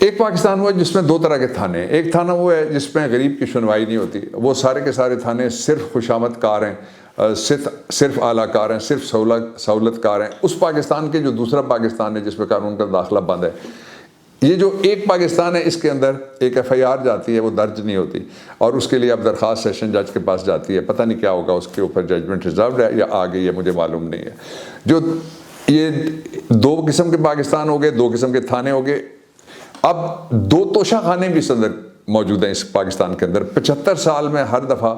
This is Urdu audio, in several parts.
ایک پاکستان وہ ہے جس میں دو طرح کے تھانے ہیں. ایک تھانہ وہ ہے جس میں غریب کی سنوائی نہیں ہوتی. وہ سارے کے سارے تھانے صرف خوشامد کار ہیں, صرف اعلیٰ کار ہیں, صرف سہولت کار ہیں. اس پاکستان کے جو دوسرا پاکستان ہے جس میں قانون کا داخلہ بند ہے, یہ جو ایک پاکستان ہے اس کے اندر ایک ایف آئی آر جاتی ہے, وہ درج نہیں ہوتی, اور اس کے لیے اب درخواست سیشن جج کے پاس جاتی ہے. پتہ نہیں کیا ہوگا, اس کے اوپر ججمنٹ ریزروڈ ہے یا آ گئی ہے, مجھے معلوم نہیں ہے. جو یہ دو قسم کے پاکستان ہو گئے, دو قسم کے تھانے ہو گئے. اب دو توشہ خانے بھی اس اندر موجود ہیں اس پاکستان کے اندر. 75 سال میں ہر دفعہ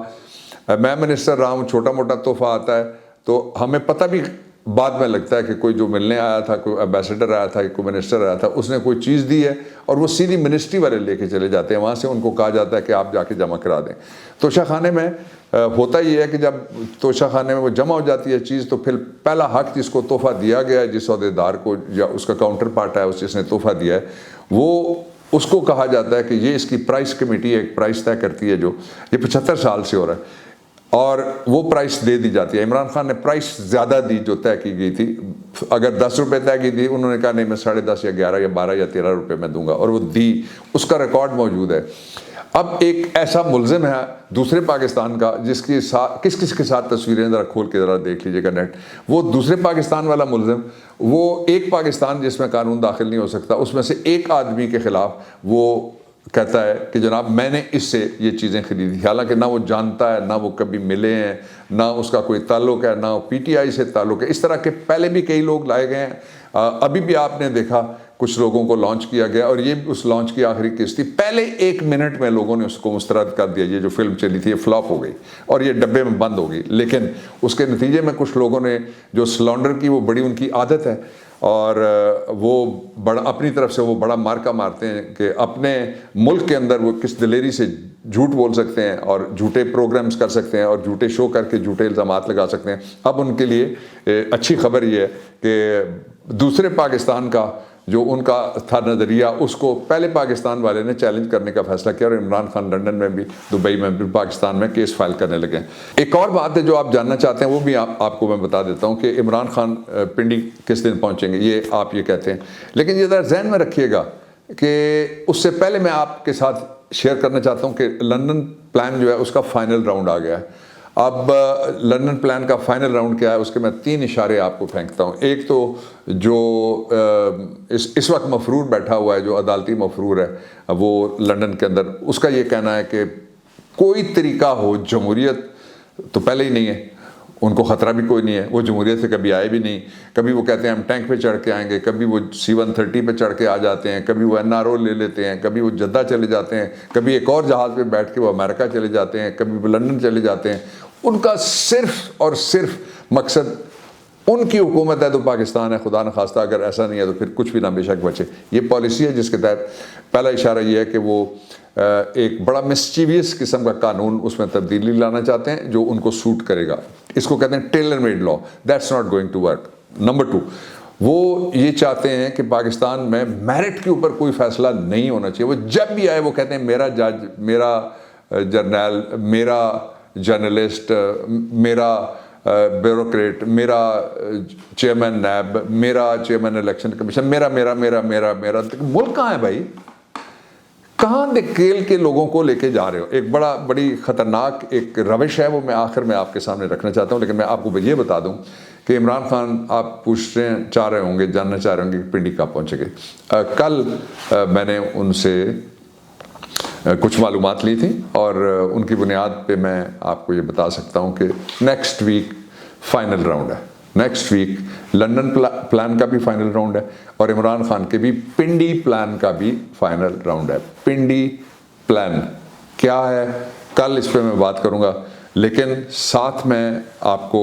میں منسٹر رہا ہوں, چھوٹا موٹا تحفہ آتا ہے تو ہمیں پتہ بھی بعد میں لگتا ہے کہ کوئی جو ملنے آیا تھا, کوئی ایمبیسڈر آیا تھا, کوئی منسٹر آیا تھا, اس نے کوئی چیز دی ہے اور وہ سیدھی منسٹری والے لے کے چلے جاتے ہیں. وہاں سے ان کو کہا جاتا ہے کہ آپ جا کے جمع کرا دیں. توشہ خانے میں ہوتا یہ ہے کہ جب توشہ خانے میں وہ جمع ہو جاتی ہے چیز, تو پھر پہلا حق جس کو تحفہ دیا گیا ہے, جس عہدیدار کو یا اس کا کاؤنٹر پارٹ ہے, اس جس نے تحفہ دیا ہے, وہ اس کو کہا جاتا ہے کہ یہ اس کی پرائس کمیٹی ایک پرائس طے کرتی ہے, جو یہ 75 سال سے ہو رہا ہے, اور وہ پرائس دے دی جاتی ہے. عمران خان نے پرائس زیادہ دی جو طے کی گئی تھی. اگر 10 روپے طے کی تھی, انہوں نے کہا نہیں میں 10.5 یا 11 یا 12 یا 13 روپے میں دوں گا, اور وہ دی. اس کا ریکارڈ موجود ہے. اب ایک ایسا ملزم ہے دوسرے پاکستان کا جس کی کس کے ساتھ تصویریں ذرا کھول کے ذرا دیکھ لیجیے گا نیٹ. وہ دوسرے پاکستان والا ملزم, وہ ایک پاکستان جس میں قانون داخل نہیں ہو سکتا, اس میں سے ایک آدمی کے خلاف وہ کہتا ہے کہ جناب میں نے اس سے یہ چیزیں خریدی, حالانکہ نہ وہ جانتا ہے, نہ وہ کبھی ملے ہیں, نہ اس کا کوئی تعلق ہے, نہ پی ٹی آئی سے تعلق ہے. اس طرح کے پہلے بھی کئی لوگ لائے گئے ہیں. ابھی بھی آپ نے دیکھا کچھ لوگوں کو لانچ کیا گیا, اور یہ اس لانچ کی آخری قسط تھی. پہلے 1 منٹ میں لوگوں نے اس کو مسترد کر دیا. یہ جو فلم چلی تھی یہ فلاپ ہو گئی اور یہ ڈبے میں بند ہو گئی. لیکن اس کے نتیجے میں کچھ لوگوں نے جو سلانڈر کی, وہ بڑی ان کی عادت ہے, اور وہ بڑا اپنی طرف سے وہ بڑا مارکا مارتے ہیں کہ اپنے ملک کے اندر وہ کس دلیری سے جھوٹ بول سکتے ہیں اور جھوٹے پروگرامز کر سکتے ہیں اور جھوٹے شو کر کے جھوٹے الزامات لگا سکتے ہیں. اب ان کے لیے اچھی خبر یہ ہے کہ دوسرے پاکستان کا جو ان کا تھا نظریہ, اس کو پہلے پاکستان والے نے چیلنج کرنے کا فیصلہ کیا, اور عمران خان لنڈن میں بھی, دبئی میں بھی, پاکستان میں کیس فائل کرنے لگے. ایک اور بات ہے جو آپ جاننا چاہتے ہیں, وہ بھی آپ کو میں بتا دیتا ہوں کہ عمران خان پنڈی کس دن پہنچیں گے, یہ آپ یہ کہتے ہیں. لیکن یہ ذرا ذہن میں رکھیے گا کہ اس سے پہلے میں آپ کے ساتھ شیئر کرنا چاہتا ہوں کہ لندن پلان جو ہے اس کا فائنل راؤنڈ آ گیا ہے. اب لندن پلان کا فائنل راؤنڈ کیا ہے, اس کے میں 3 اشارے آپ کو پھینکتا ہوں. ایک تو جو اس وقت مفرور بیٹھا ہوا ہے, جو عدالتی مفرور ہے وہ لندن کے اندر, اس کا یہ کہنا ہے کہ کوئی طریقہ ہو, جمہوریت تو پہلے ہی نہیں ہے, ان کو خطرہ بھی کوئی نہیں ہے, وہ جمہوریت سے کبھی آئے بھی نہیں. کبھی وہ کہتے ہیں ہم ٹینک پہ چڑھ کے آئیں گے, کبھی وہ C-130 پہ چڑھ کے آ جاتے ہیں, کبھی وہ NRO لے لیتے ہیں, کبھی وہ جدہ چلے جاتے ہیں, کبھی ایک اور جہاز پہ بیٹھ کے وہ امریکہ چلے جاتے ہیں, کبھی وہ لندن چلے جاتے ہیں. ان کا صرف اور صرف مقصد ان کی حکومت ہے تو پاکستان ہے, خدا نخواستہ اگر ایسا نہیں ہے تو پھر کچھ بھی نہ بے شک بچے. یہ پالیسی ہے جس کے تحت پہلا اشارہ یہ ہے کہ وہ ایک بڑا مسچیویس قسم کا قانون اس میں تبدیلی لانا چاہتے ہیں جو ان کو سوٹ کرے گا. اس کو کہتے ہیں tailor made law. That's not going to work. Number 2, وہ یہ چاہتے ہیں کہ پاکستان میں میرٹ کے اوپر کوئی فیصلہ نہیں ہونا چاہیے. وہ جب بھی آئے وہ کہتے ہیں میرا جج, میرا جرنیل, میرا جرنلسٹ, میرا بیوروکریٹ, میرا چیئرمین نیب, میرا چیئرمین الیکشن کمیشن, میرا میرا میرا میرا میرا. ملک کہاں ہے بھائی, کہاں کھیل کے لوگوں کو لے کے جا رہے ہو؟ ایک بڑی خطرناک ایک روش ہے, وہ میں آخر میں آپ کے سامنے رکھنا چاہتا ہوں. لیکن میں آپ کو یہ بتا دوں کہ عمران خان, آپ پوچھتے چاہ رہے ہوں گے, جاننا چاہ رہے ہوں گے کہ پنڈی کب پہنچے گے. کل میں نے ان سے کچھ معلومات لی تھی, اور ان کی بنیاد پہ میں آپ کو یہ بتا سکتا ہوں کہ نیکسٹ ویک فائنل راؤنڈ ہے. نیکسٹ ویک لندن پلان کا بھی فائنل راؤنڈ ہے, اور عمران خان کے بھی پنڈی پلان کا بھی فائنل راؤنڈ ہے. پنڈی پلان کیا ہے کل اس پہ میں بات کروں گا, لیکن ساتھ میں آپ کو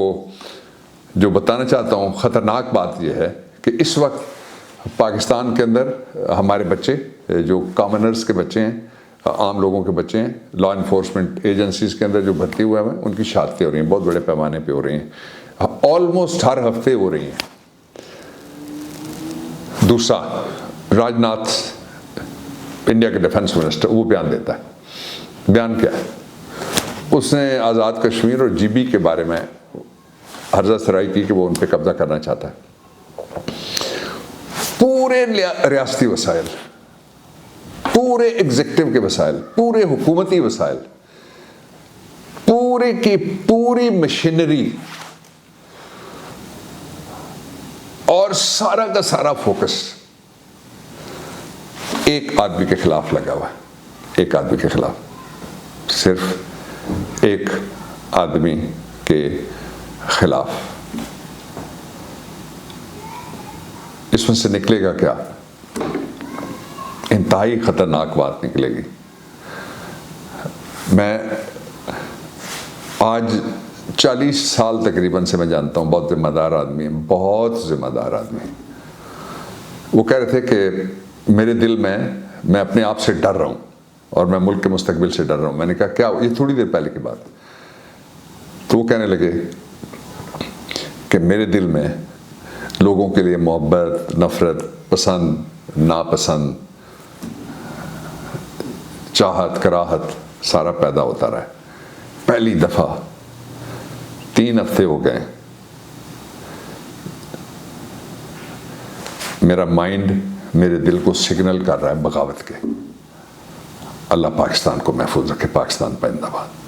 جو بتانا چاہتا ہوں خطرناک بات یہ ہے کہ اس وقت پاکستان کے اندر ہمارے بچے جو کامنرز کے بچے ہیں, عام لوگوں کے بچے ہیں, لا انفورسمنٹ ایجنسیز کے اندر جو بھرتی ہوئے ہیں, ان کی شادیاں ہو رہی ہیں, بہت بڑے پیمانے پہ ہو رہی ہیں, آلموسٹ ہر ہفتے ہو رہی ہیں. دوسرا, راج ناتھ انڈیا کے ڈیفنس منسٹر, وہ بیان دیتا ہے. بیان کیا ہے؟ اس نے آزاد کشمیر اور GB کے بارے میں عرضہ سرائی کی کہ وہ ان پہ قبضہ کرنا چاہتا ہے. پورے ریاستی وسائل پورے ایگزیکٹو کے وسائل، پورے حکومتی وسائل، پورے کی پوری مشینری اور سارا کا سارا فوکس ایک آدمی کے خلاف لگا ہوا ہے، ایک آدمی کے خلاف، صرف ایک آدمی کے خلاف۔ اس میں سے نکلے گا کیا؟ انتہائی خطرناک بات نکلے گی۔ میں آج 40 سال تقریباً سے میں جانتا ہوں، بہت ذمہ دار آدمی ہیں، بہت ذمہ دار آدمی ہیں۔ وہ کہہ رہے تھے کہ میرے دل میں اپنے آپ سے ڈر رہا ہوں اور میں ملک کے مستقبل سے ڈر رہا ہوں۔ میں نے کہا کیا؟ یہ تھوڑی دیر پہلے کی بات۔ تو وہ کہنے لگے کہ میرے دل میں لوگوں کے لیے محبت، نفرت، پسند، ناپسند، چاہت، کراہت سارا پیدا ہوتا رہا ہے۔ پہلی دفعہ 3 ہفتے ہو گئے میرا مائنڈ میرے دل کو سگنل کر رہا ہے بغاوت کے۔ اللہ پاکستان کو محفوظ رکھے۔ پاکستان زندہ باد۔